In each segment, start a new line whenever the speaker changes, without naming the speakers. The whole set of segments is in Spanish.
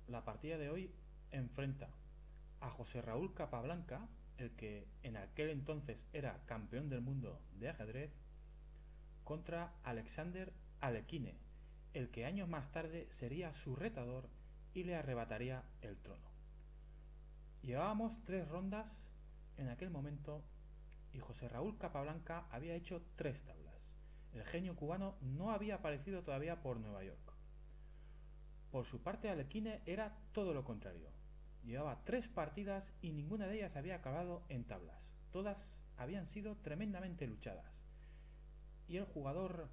La partida de hoy enfrenta a José Raúl Capablanca, el que en aquel entonces era campeón del mundo de ajedrez, contra Alexander Alekhine, el que años más tarde sería su retador y le arrebataría el trono. Llevábamos 3 rondas en aquel momento y José Raúl Capablanca había hecho 3 tablas. El genio cubano no había aparecido todavía por Nueva York. Por su parte, Alekhine era todo lo contrario. Llevaba 3 partidas y ninguna de ellas había acabado en tablas. Todas habían sido tremendamente luchadas. Y el jugador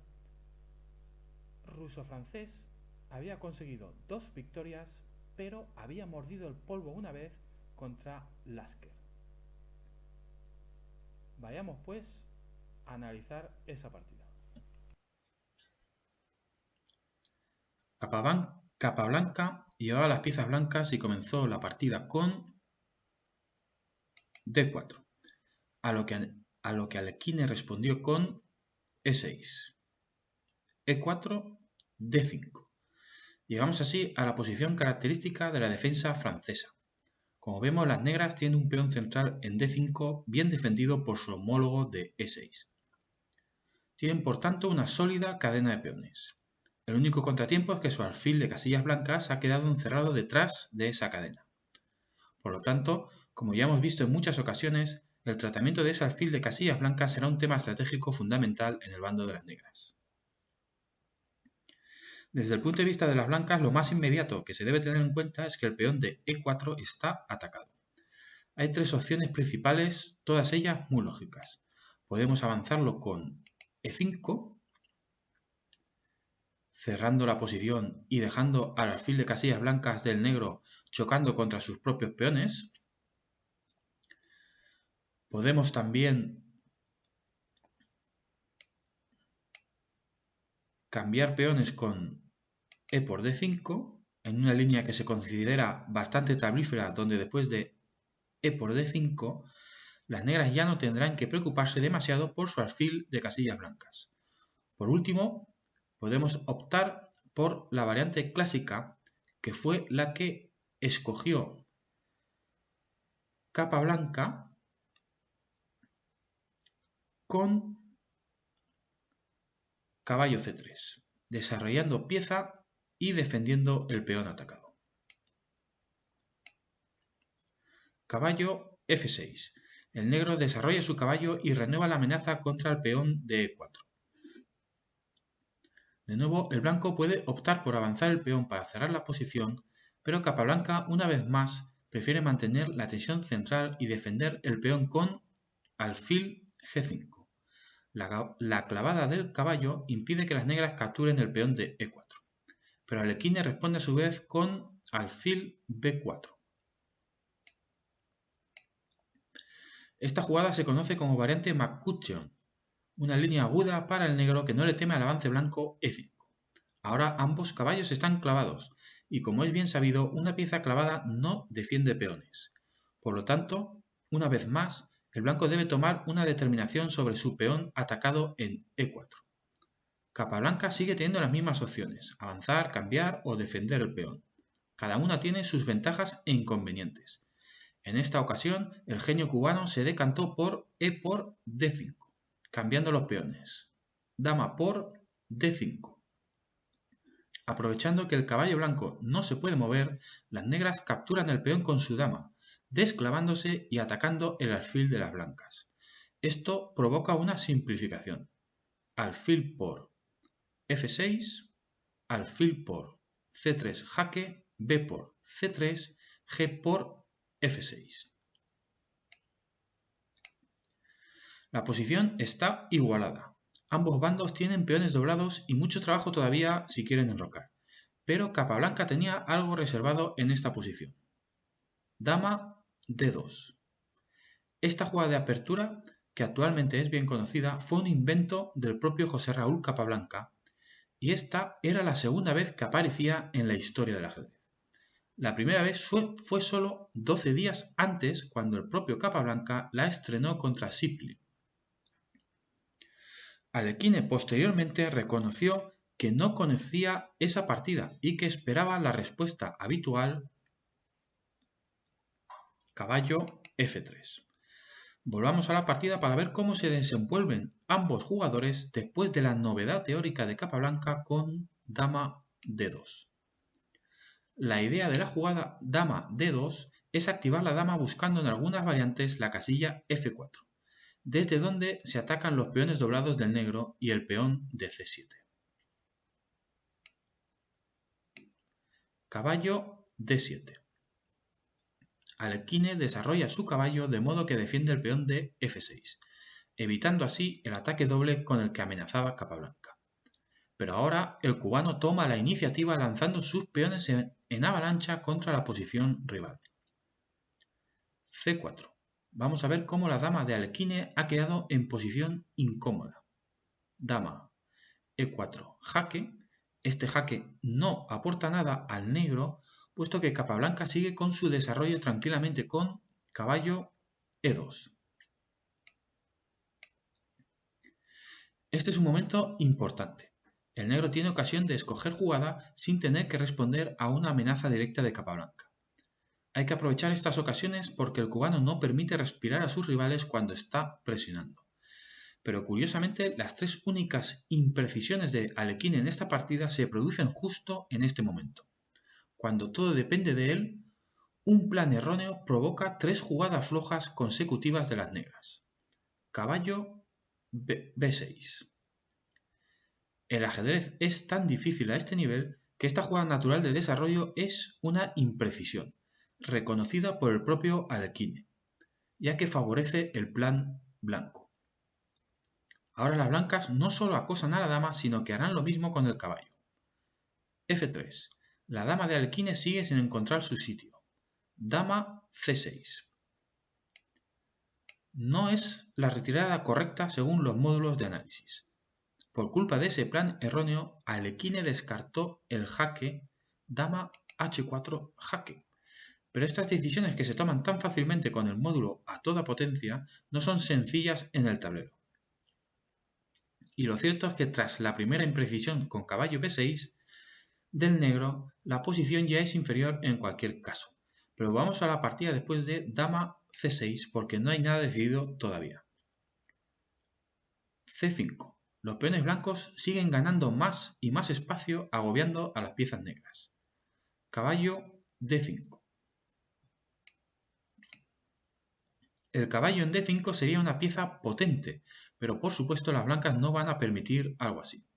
ruso-francés había conseguido 2 victorias, pero había mordido el polvo una vez contra Lasker. Vayamos pues a analizar esa partida.
Capablanca llevaba las piezas blancas y comenzó la partida con D4, a lo que Alekhine respondió con E6, E4, D5. Llegamos así a la posición característica de la defensa francesa. Como vemos, las negras tienen un peón central en D5 bien defendido por su homólogo de E6. Tienen por tanto una sólida cadena de peones. El único contratiempo es que su alfil de casillas blancas ha quedado encerrado detrás de esa cadena. Por lo tanto, como ya hemos visto en muchas ocasiones, el tratamiento de ese alfil de casillas blancas será un tema estratégico fundamental en el bando de las negras. Desde el punto de vista de las blancas, lo más inmediato que se debe tener en cuenta es que el peón de E4 está atacado. Hay 3 opciones principales, todas ellas muy lógicas. Podemos avanzarlo con E5, cerrando la posición y dejando al alfil de casillas blancas del negro chocando contra sus propios peones. Podemos también cambiar peones con E por D5 en una línea que se considera bastante tablífera, donde después de E por D5 las negras ya no tendrán que preocuparse demasiado por su alfil de casillas blancas. Por último, podemos optar por la variante clásica, que fue la que escogió Capablanca con caballo C3, desarrollando pieza y defendiendo el peón atacado. Caballo F6. El negro desarrolla su caballo y renueva la amenaza contra el peón de E4. De nuevo, el blanco puede optar por avanzar el peón para cerrar la posición, pero Capablanca, una vez más, prefiere mantener la tensión central y defender el peón con alfil G5. La clavada del caballo impide que las negras capturen el peón de E4, pero Alekhine responde a su vez con alfil B4. Esta jugada se conoce como variante McCutcheon, una línea aguda para el negro que no le teme al avance blanco E5. Ahora ambos caballos están clavados, y como es bien sabido, una pieza clavada no defiende peones. Por lo tanto, una vez más, el blanco debe tomar una determinación sobre su peón atacado en E4. Capablanca sigue teniendo las mismas opciones, avanzar, cambiar o defender el peón. Cada una tiene sus ventajas e inconvenientes. En esta ocasión, el genio cubano se decantó por E por D5, cambiando los peones. Dama por D5. Aprovechando que el caballo blanco no se puede mover, las negras capturan el peón con su dama, desclavándose y atacando el alfil de las blancas. Esto provoca una simplificación. Alfil por F6, alfil por C3 jaque B por C3, G por F6. La posición está igualada. Ambos bandos tienen peones doblados y mucho trabajo todavía si quieren enrocar. Pero Capablanca tenía algo reservado en esta posición. Dama D2. Esta jugada de apertura, que actualmente es bien conocida, fue un invento del propio José Raúl Capablanca, y esta era la segunda vez que aparecía en la historia del ajedrez. La primera vez fue solo 12 días antes, cuando el propio Capablanca la estrenó contra Shipley. Alekhine posteriormente reconoció que no conocía esa partida y que esperaba la respuesta habitual caballo F3. Volvamos a la partida para ver cómo se desenvuelven ambos jugadores después de la novedad teórica de Capablanca con dama D2. La idea de la jugada dama D2 es activar la dama buscando en algunas variantes la casilla F4, desde donde se atacan los peones doblados del negro y el peón de C7. Caballo D7. Alekhine desarrolla su caballo de modo que defiende el peón de F6, evitando así el ataque doble con el que amenazaba Capablanca. Pero ahora el cubano toma la iniciativa lanzando sus peones en avalancha contra la posición rival. C4. Vamos a ver cómo la dama de Alekhine ha quedado en posición incómoda. Dama E4 jaque. Este jaque no aporta nada al negro, puesto que Capablanca sigue con su desarrollo tranquilamente con caballo E2. Este es un momento importante. El negro tiene ocasión de escoger jugada sin tener que responder a una amenaza directa de Capablanca. Hay que aprovechar estas ocasiones porque el cubano no permite respirar a sus rivales cuando está presionando. Pero curiosamente, las tres únicas imprecisiones de Alekhine en esta partida se producen justo en este momento. Cuando todo depende de él, un plan erróneo provoca tres jugadas flojas consecutivas de las negras. Caballo B6. El ajedrez es tan difícil a este nivel que esta jugada natural de desarrollo es una imprecisión, reconocida por el propio Alekhine, ya que favorece el plan blanco. Ahora las blancas no solo acosan a la dama, sino que harán lo mismo con el caballo. F3. La dama de Alekhine sigue sin encontrar su sitio. Dama C6. No es la retirada correcta según los módulos de análisis. Por culpa de ese plan erróneo, Alekhine descartó el jaque dama H4 jaque. Pero estas decisiones que se toman tan fácilmente con el módulo a toda potencia no son sencillas en el tablero. Y lo cierto es que tras la primera imprecisión con caballo B6 del negro, la posición ya es inferior en cualquier caso. Pero vamos a la partida después de dama C6 porque no hay nada decidido todavía. C5. Los peones blancos siguen ganando más y más espacio agobiando a las piezas negras. Caballo D5. El caballo en D5 sería una pieza potente, pero por supuesto las blancas no van a permitir algo así.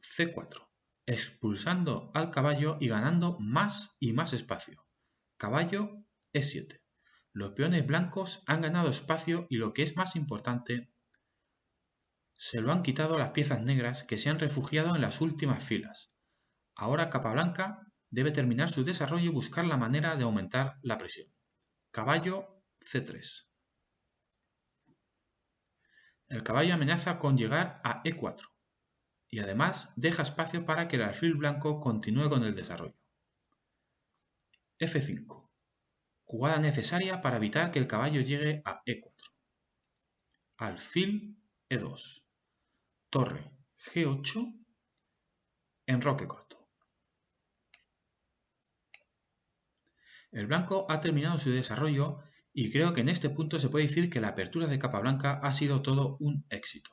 C4. Expulsando al caballo y ganando más y más espacio. Caballo E7. Los peones blancos han ganado espacio y lo que es más importante, se lo han quitado a las piezas negras que se han refugiado en las últimas filas. Ahora Capablanca debe terminar su desarrollo y buscar la manera de aumentar la presión. Caballo C3. El caballo amenaza con llegar a E4 y además deja espacio para que el alfil blanco continúe con el desarrollo. F5. Jugada necesaria para evitar que el caballo llegue a E4. Alfil E2. Torre G8. Enroque corto. El blanco ha terminado su desarrollo y creo que en este punto se puede decir que la apertura de Capablanca ha sido todo un éxito.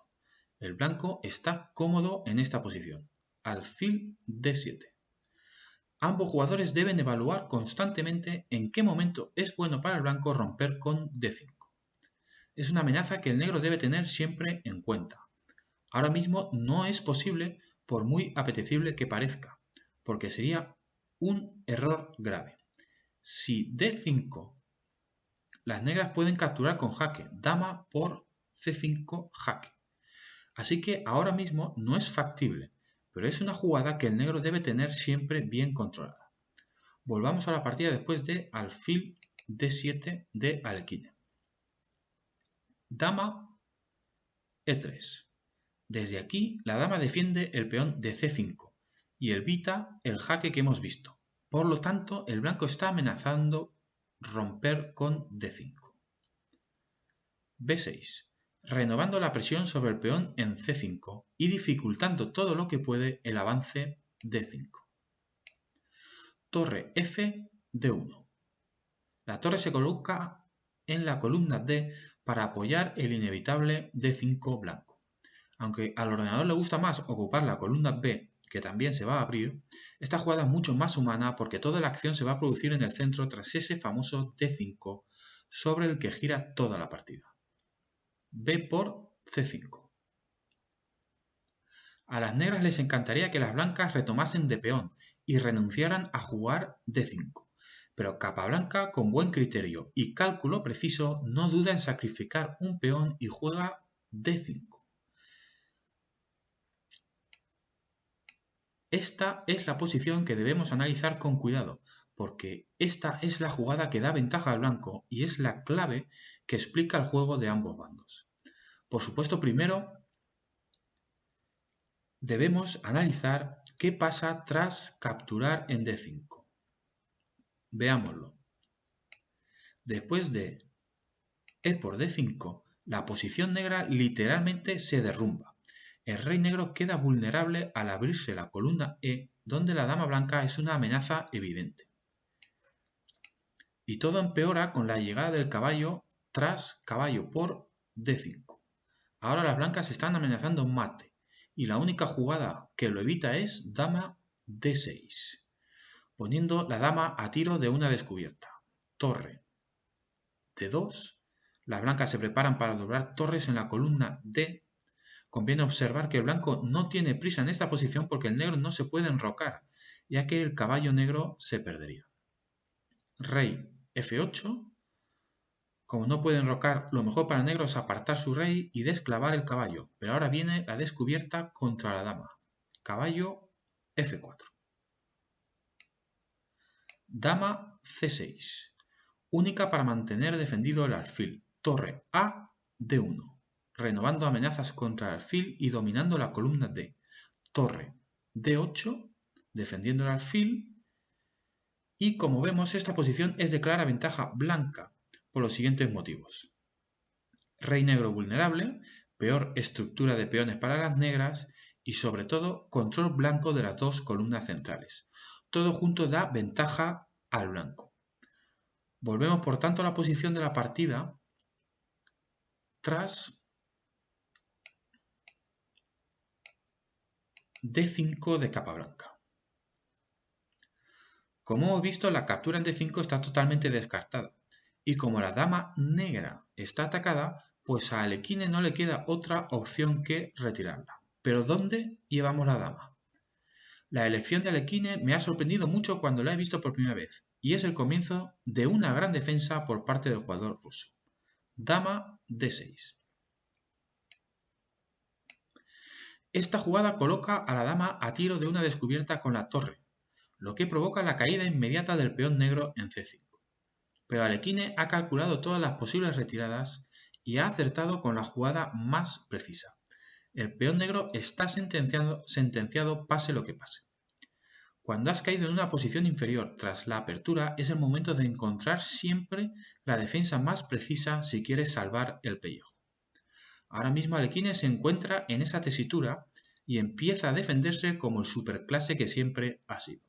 El blanco está cómodo en esta posición. Alfil D7. Ambos jugadores deben evaluar constantemente en qué momento es bueno para el blanco romper con D5. Es una amenaza que el negro debe tener siempre en cuenta. Ahora mismo no es posible por muy apetecible que parezca, porque sería un error grave. Si D5, las negras pueden capturar con jaque, dama por C5 jaque. Así que ahora mismo no es factible, pero es una jugada que el negro debe tener siempre bien controlada. Volvamos a la partida después de alfil D7 de Alekhine. Dama E3. Desde aquí la dama defiende el peón de C5 y evita el jaque que hemos visto. Por lo tanto, el blanco está amenazando romper con D5. B6. Renovando la presión sobre el peón en C5 y dificultando todo lo que puede el avance D5. Torre F D1. La torre se coloca en la columna D para apoyar el inevitable D5 blanco. Aunque al ordenador le gusta más ocupar la columna B, que también se va a abrir, esta jugada es mucho más humana porque toda la acción se va a producir en el centro tras ese famoso D5 sobre el que gira toda la partida. B por C5. A las negras les encantaría que las blancas retomasen de peón y renunciaran a jugar D5, pero Capablanca, con buen criterio y cálculo preciso, no duda en sacrificar un peón y juega D5. Esta es la posición que debemos analizar con cuidado, porque esta es la jugada que da ventaja al blanco y es la clave que explica el juego de ambos bandos. Por supuesto, primero debemos analizar qué pasa tras capturar en D5. Veámoslo. Después de E por D5, la posición negra literalmente se derrumba. El rey negro queda vulnerable al abrirse la columna E, donde la dama blanca es una amenaza evidente. Y todo empeora con la llegada del caballo tras caballo por D5. Ahora las blancas están amenazando mate, y la única jugada que lo evita es dama D6, poniendo la dama a tiro de una descubierta. Torre D2. Las blancas se preparan para doblar torres en la columna D. Conviene observar que el blanco no tiene prisa en esta posición porque el negro no se puede enrocar, ya que el caballo negro se perdería. Rey F8. Como no puede enrocar, lo mejor para el negro es apartar su rey y desclavar el caballo, pero ahora viene la descubierta contra la dama. Caballo F4. Dama C6. Única para mantener defendido el alfil. Torre A D1. Renovando amenazas contra el alfil y dominando la columna D. Torre D8, defendiendo el alfil. Y como vemos, esta posición es de clara ventaja blanca por los siguientes motivos. Rey negro vulnerable, peor estructura de peones para las negras y sobre todo control blanco de las dos columnas centrales. Todo junto da ventaja al blanco. Volvemos por tanto a la posición de la partida tras D5 de Capablanca. Como hemos visto, la captura en D5 está totalmente descartada, y como la dama negra está atacada, pues a Alekhine no le queda otra opción que retirarla. ¿Pero dónde llevamos la dama? La elección de Alekhine me ha sorprendido mucho cuando la he visto por primera vez, y es el comienzo de una gran defensa por parte del jugador ruso. Dama D6. Esta jugada coloca a la dama a tiro de una descubierta con la torre, lo que provoca la caída inmediata del peón negro en C5. Pero Alekhine ha calculado todas las posibles retiradas y ha acertado con la jugada más precisa. El peón negro está sentenciado pase lo que pase. Cuando has caído en una posición inferior tras la apertura, es el momento de encontrar siempre la defensa más precisa si quieres salvar el pellejo. Ahora mismo Alekhine se encuentra en esa tesitura y empieza a defenderse como el superclase que siempre ha sido.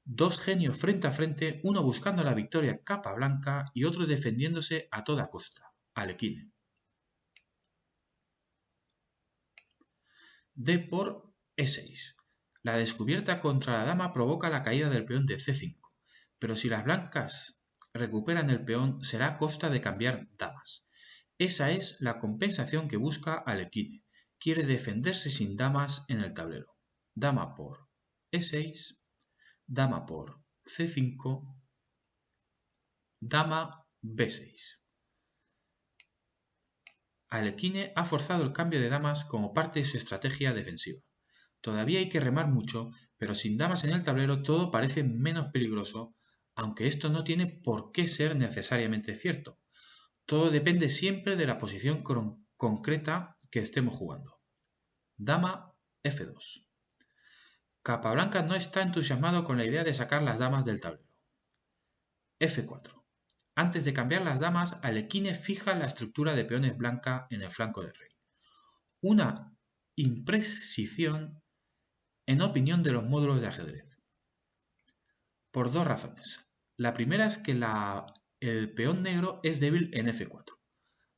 Dos genios frente a frente, uno buscando la victoria Capablanca y otro defendiéndose a toda costa, Alekhine. D por E6. La descubierta contra la dama provoca la caída del peón de C5, pero si las blancas recuperan el peón será a costa de cambiar damas. Esa es la compensación que busca Alekhine. Quiere defenderse sin damas en el tablero. Dama por E6, dama por C5, dama B6. Alekhine ha forzado el cambio de damas como parte de su estrategia defensiva. Todavía hay que remar mucho, pero sin damas en el tablero todo parece menos peligroso, aunque esto no tiene por qué ser necesariamente cierto. Todo depende siempre de la posición concreta que estemos jugando. Dama F2. Capablanca no está entusiasmado con la idea de sacar las damas del tablero. F4. Antes de cambiar las damas, Alekhine fija la estructura de peones blanca en el flanco del rey. Una imprecisión en opinión de los módulos de ajedrez. Por dos razones. La primera es que el peón negro es débil en F4,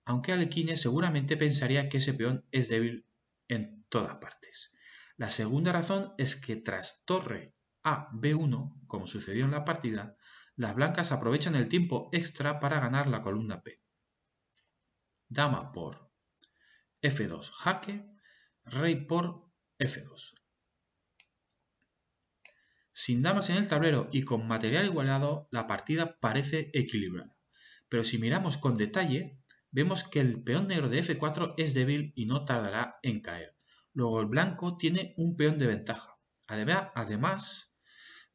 aunque Alekhine seguramente pensaría que ese peón es débil en todas partes. La segunda razón es que tras torre a B1, como sucedió en la partida, las blancas aprovechan el tiempo extra para ganar la columna P. Dama por F2 jaque, rey por F2. Sin damas en el tablero y con material igualado, la partida parece equilibrada. Pero si miramos con detalle, vemos que el peón negro de F4 es débil y no tardará en caer. Luego el blanco tiene un peón de ventaja. Además,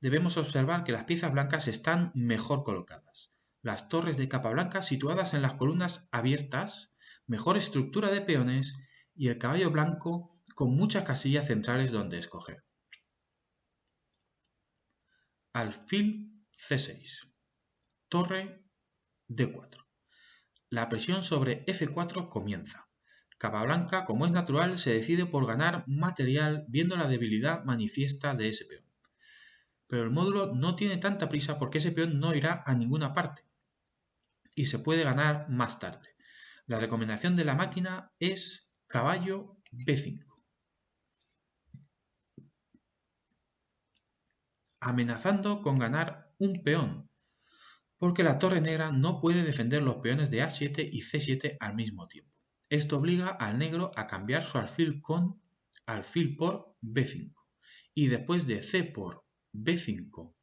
debemos observar que las piezas blancas están mejor colocadas. Las torres de Capablanca situadas en las columnas abiertas, mejor estructura de peones y el caballo blanco con muchas casillas centrales donde escoger. Alfil C6. Torre D4. La presión sobre F4 comienza. Capablanca, como es natural, se decide por ganar material viendo la debilidad manifiesta de ese peón. Pero el módulo no tiene tanta prisa porque ese peón no irá a ninguna parte y se puede ganar más tarde. La recomendación de la máquina es caballo B5. Amenazando con ganar un peón, porque la torre negra no puede defender los peones de A7 y C7 al mismo tiempo. Esto obliga al negro a cambiar su alfil con alfil por B5 y después de C por B5,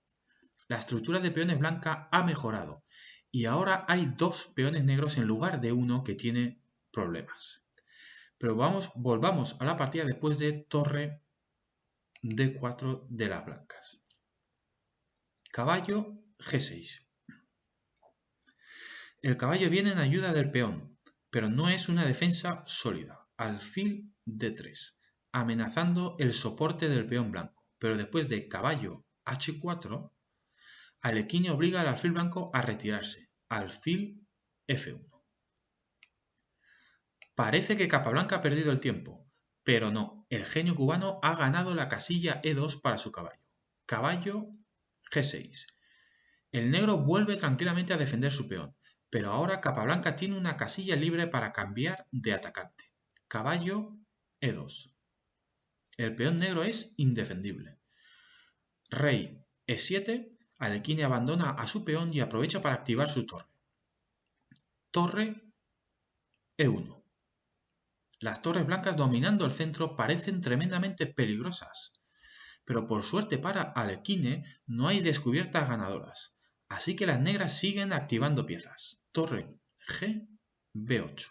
la estructura de peones blanca ha mejorado y ahora hay dos peones negros en lugar de uno que tiene problemas. Pero volvamos a la partida después de torre D4 de las blancas. Caballo G6. El caballo viene en ayuda del peón, pero no es una defensa sólida. Alfil D3, amenazando el soporte del peón blanco. Pero después de caballo H4, Alekhine obliga al alfil blanco a retirarse. Alfil F1. Parece que Capablanca ha perdido el tiempo, pero no. El genio cubano ha ganado la casilla E2 para su caballo. Caballo G6. El negro vuelve tranquilamente a defender su peón, pero ahora Capablanca tiene una casilla libre para cambiar de atacante. Caballo E2. El peón negro es indefendible. Rey E7. Alekhine abandona a su peón y aprovecha para activar su torre. Torre E1. Las torres blancas dominando el centro parecen tremendamente peligrosas, pero por suerte para Alekhine no hay descubiertas ganadoras, así que las negras siguen activando piezas. Torre G, B8,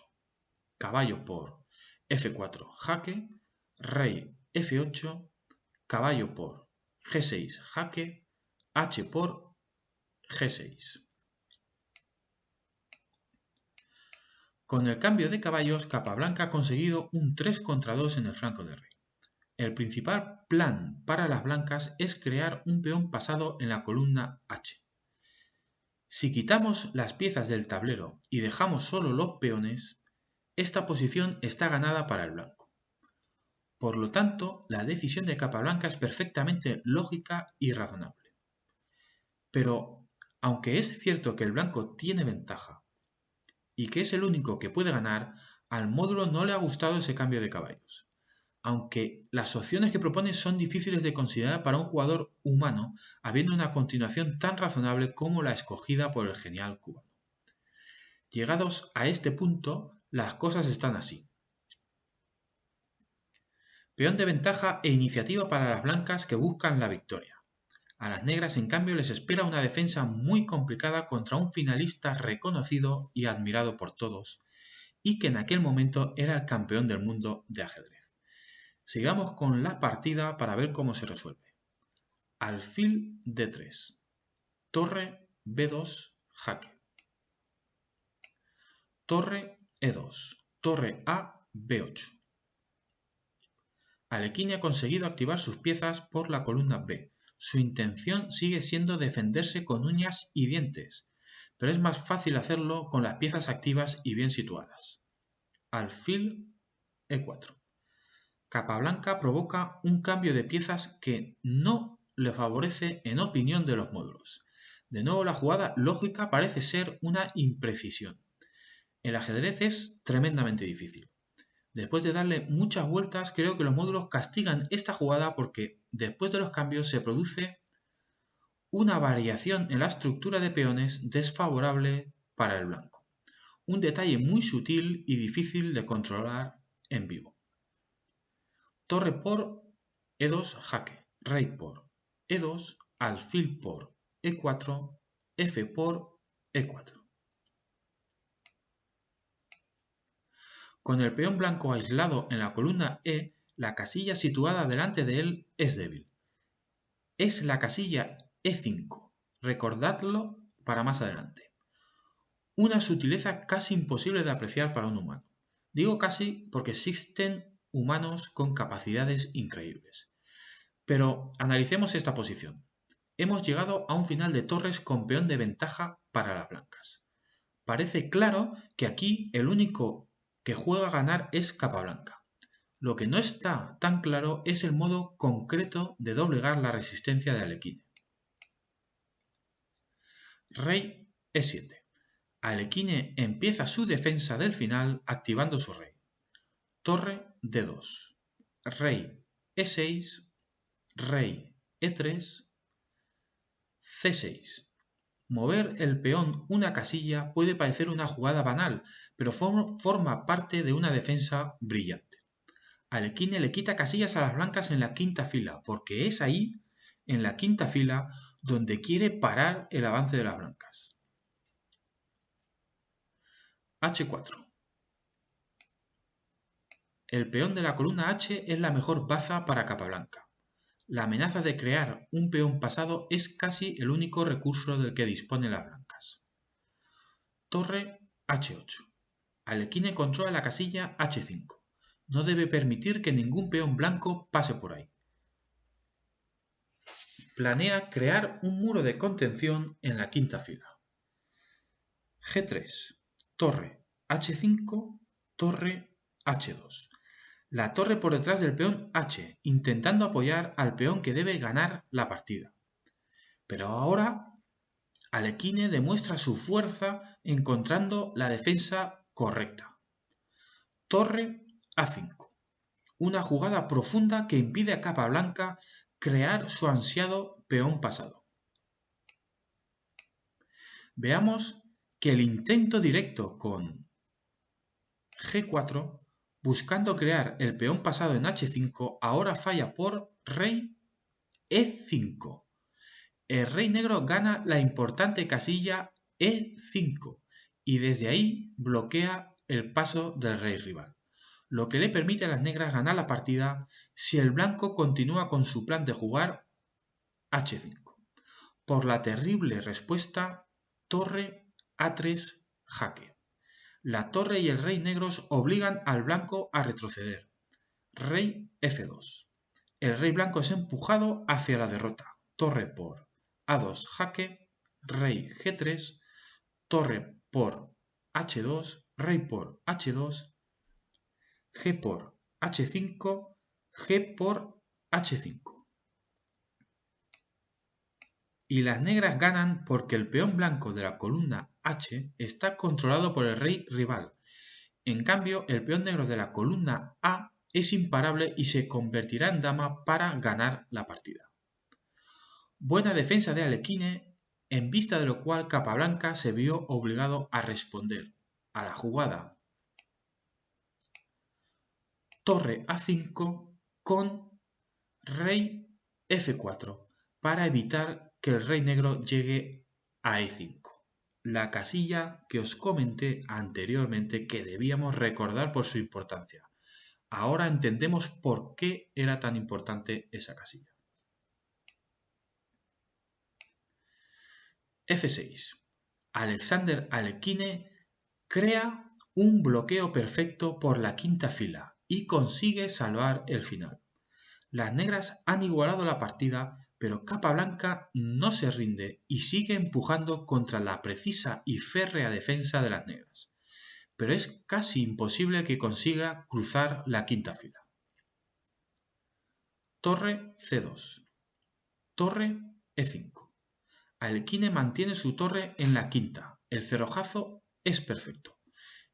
caballo por F4 jaque, rey F8, caballo por G6 jaque, H por G6. Con el cambio de caballos, Capablanca ha conseguido un 3 contra 2 en el flanco del rey. El principal plan para las blancas es crear un peón pasado en la columna H. Si quitamos las piezas del tablero y dejamos solo los peones, esta posición está ganada para el blanco. Por lo tanto, la decisión de Capablanca es perfectamente lógica y razonable. Pero, aunque es cierto que el blanco tiene ventaja y que es el único que puede ganar, al módulo no le ha gustado ese cambio de caballos. Aunque las opciones que propone son difíciles de considerar para un jugador humano, habiendo una continuación tan razonable como la escogida por el genial cubano. Llegados a este punto, las cosas están así. Peón de ventaja e iniciativa para las blancas que buscan la victoria. A las negras, en cambio, les espera una defensa muy complicada contra un finalista reconocido y admirado por todos, y que en aquel momento era el campeón del mundo de ajedrez. Sigamos con la partida para ver cómo se resuelve. Alfil D3, torre B2, jaque. Torre E2, torre A B8. Alekhine ha conseguido activar sus piezas por la columna B. Su intención sigue siendo defenderse con uñas y dientes, pero es más fácil hacerlo con las piezas activas y bien situadas. Alfil E4. Capablanca provoca un cambio de piezas que no le favorece en opinión de los módulos. De nuevo, la jugada lógica parece ser una imprecisión. El ajedrez es tremendamente difícil. Después de darle muchas vueltas, creo que los módulos castigan esta jugada porque después de los cambios se produce una variación en la estructura de peones desfavorable para el blanco. Un detalle muy sutil y difícil de controlar en vivo. Torre por E2, jaque. Rey por E2, alfil por E4, F por E4. Con el peón blanco aislado en la columna E, la casilla situada delante de él es débil. Es la casilla E5. Recordadlo para más adelante. Una sutileza casi imposible de apreciar para un humano. Digo casi porque existen humanos con capacidades increíbles. Pero analicemos esta posición. Hemos llegado a un final de torres con peón de ventaja para las blancas. Parece claro que aquí el único que juega a ganar es Capablanca. Lo que no está tan claro es el modo concreto de doblegar la resistencia de Alekhine. Rey E7. Alekhine empieza su defensa del final activando su rey. Torre D2. Rey E6. Rey E3. C6. Mover el peón una casilla puede parecer una jugada banal, pero forma parte de una defensa brillante. Alekhine le quita casillas a las blancas en la quinta fila, porque es ahí, en la quinta fila, donde quiere parar el avance de las blancas. H4. El peón de la columna H es la mejor baza para Capablanca. La amenaza de crear un peón pasado es casi el único recurso del que disponen las blancas. Torre H8. Alekhine controla la casilla H5. No debe permitir que ningún peón blanco pase por ahí. Planea crear un muro de contención en la quinta fila. G3. Torre H5, torre H2. La torre por detrás del peón H, intentando apoyar al peón que debe ganar la partida. Pero ahora Alekhine demuestra su fuerza encontrando la defensa correcta. Torre A5. Una jugada profunda que impide a Capablanca crear su ansiado peón pasado. Veamos que el intento directo con G4, buscando crear el peón pasado en H5, ahora falla por rey E5. El rey negro gana la importante casilla E5 y desde ahí bloquea el paso del rey rival, lo que le permite a las negras ganar la partida si el blanco continúa con su plan de jugar H5. Por la terrible respuesta, torre A3, jaque. La torre y el rey negros obligan al blanco a retroceder. Rey F2. El rey blanco es empujado hacia la derrota. Torre por A2, jaque. Rey G3. Torre por H2. Rey por H2. G por H5. G por H5. Y las negras ganan porque el peón blanco de la columna H está controlado por el rey rival. En cambio, el peón negro de la columna A es imparable y se convertirá en dama para ganar la partida. Buena defensa de Alekhine, en vista de lo cual Capablanca se vio obligado a responder a la jugada torre A5 con rey F4, para evitar que el rey negro llegue a E5. La casilla que os comenté anteriormente que debíamos recordar por su importancia. Ahora entendemos por qué era tan importante esa casilla. F6. Alexander Alekhine crea un bloqueo perfecto por la quinta fila y consigue salvar el final. Las negras han igualado la partida, pero Capablanca no se rinde y sigue empujando contra la precisa y férrea defensa de las negras. Pero es casi imposible que consiga cruzar la quinta fila. Torre C2. Torre E5. Alekhine mantiene su torre en la quinta. El cerrojazo es perfecto.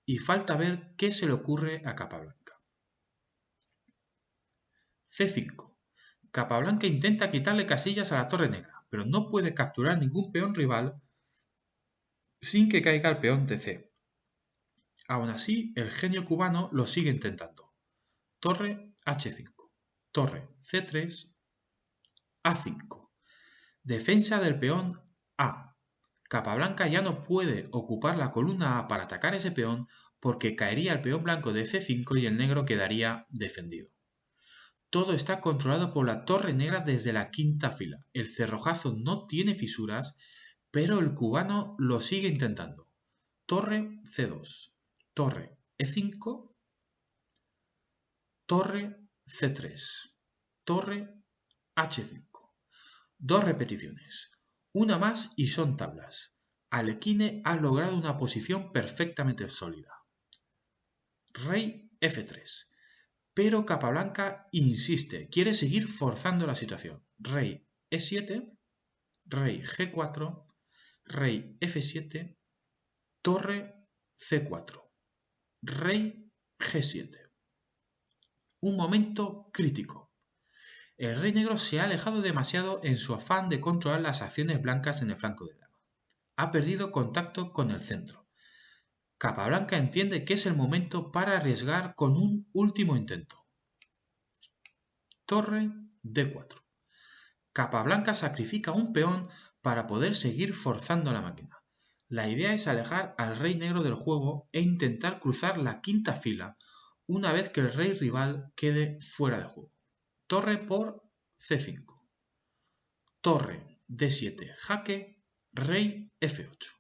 Y falta ver qué se le ocurre a Capablanca. C5. Capablanca intenta quitarle casillas a la torre negra, pero no puede capturar ningún peón rival sin que caiga el peón de C. Aún así, el genio cubano lo sigue intentando. Torre H5. Torre C3. A5. Defensa del peón A. Capablanca ya no puede ocupar la columna A para atacar ese peón porque caería el peón blanco de C5 y el negro quedaría defendido. Todo está controlado por la torre negra desde la quinta fila. El cerrojazo no tiene fisuras, pero el cubano lo sigue intentando. Torre C2. Torre E5. Torre C3. Torre H5. Dos repeticiones. Una más y son tablas. Alekhine ha logrado una posición perfectamente sólida. Rey F3. Pero Capablanca insiste, quiere seguir forzando la situación. Rey E7, Rey G4, Rey F7, Torre C4, Rey G7. Un momento crítico. El rey negro se ha alejado demasiado en su afán de controlar las acciones blancas en el flanco de dama. Ha perdido contacto con el centro. Capablanca entiende que es el momento para arriesgar con un último intento. Torre D4. Capablanca sacrifica un peón para poder seguir forzando la máquina. La idea es alejar al rey negro del juego e intentar cruzar la quinta fila una vez que el rey rival quede fuera de juego. Torre por C5. Torre D7 jaque, rey F8.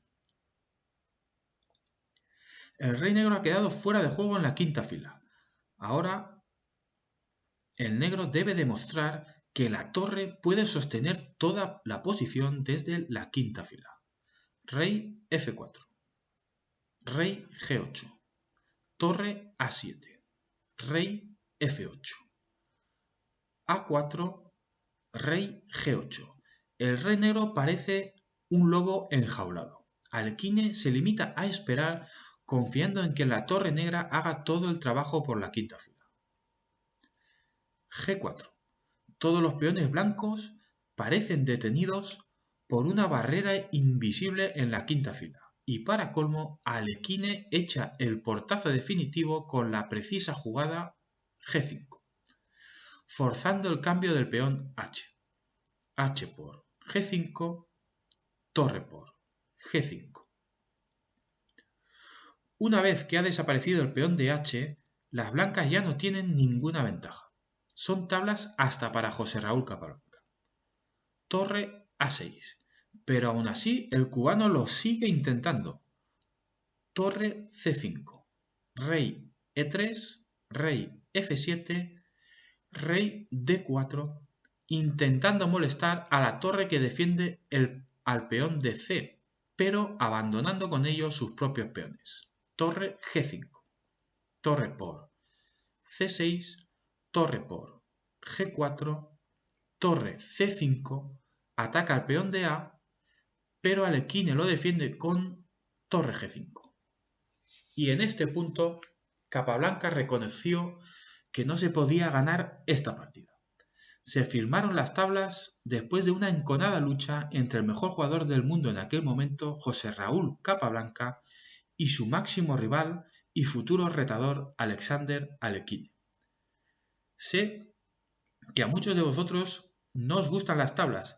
El rey negro ha quedado fuera de juego en la quinta fila. Ahora el negro debe demostrar que la torre puede sostener toda la posición desde la quinta fila. Rey F4. Rey G8. Torre A7. Rey F8. A4. Rey G8. El rey negro parece un lobo enjaulado. Alekhine se limita a esperar confiando en que la torre negra haga todo el trabajo por la quinta fila. G4. Todos los peones blancos parecen detenidos por una barrera invisible en la quinta fila. Y para colmo, Alekhine echa el portazo definitivo con la precisa jugada G5, forzando el cambio del peón H. H por G5, torre por G5. Una vez que ha desaparecido el peón de H, las blancas ya no tienen ninguna ventaja. Son tablas hasta para José Raúl Capablanca. Torre A6. Pero aún así el cubano lo sigue intentando. Torre C5. Rey E3. Rey F7. Rey D4. Intentando molestar a la torre que defiende al peón de C, pero abandonando con ello sus propios peones. Torre G5. Torre por C6. Torre por G4. Torre C5. Ataca al peón de A, pero Alekhine lo defiende con torre G5. Y en este punto, Capablanca reconoció que no se podía ganar esta partida. Se firmaron las tablas después de una enconada lucha entre el mejor jugador del mundo en aquel momento, José Raúl Capablanca, y su máximo rival y futuro retador, Alexander Alekhine. Sé que a muchos de vosotros no os gustan las tablas,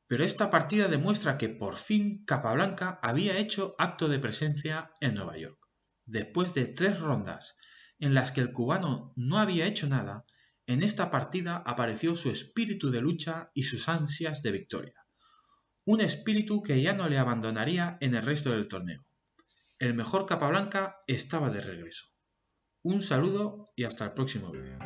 Pero esta partida demuestra que por fin Capablanca había hecho acto de presencia en Nueva York. Después de 3 rondas en las que el cubano no había hecho nada, en esta partida apareció su espíritu de lucha y sus ansias de victoria. Un espíritu que ya no le abandonaría en el resto del torneo. El mejor Capablanca estaba de regreso. Un saludo y hasta el próximo vídeo.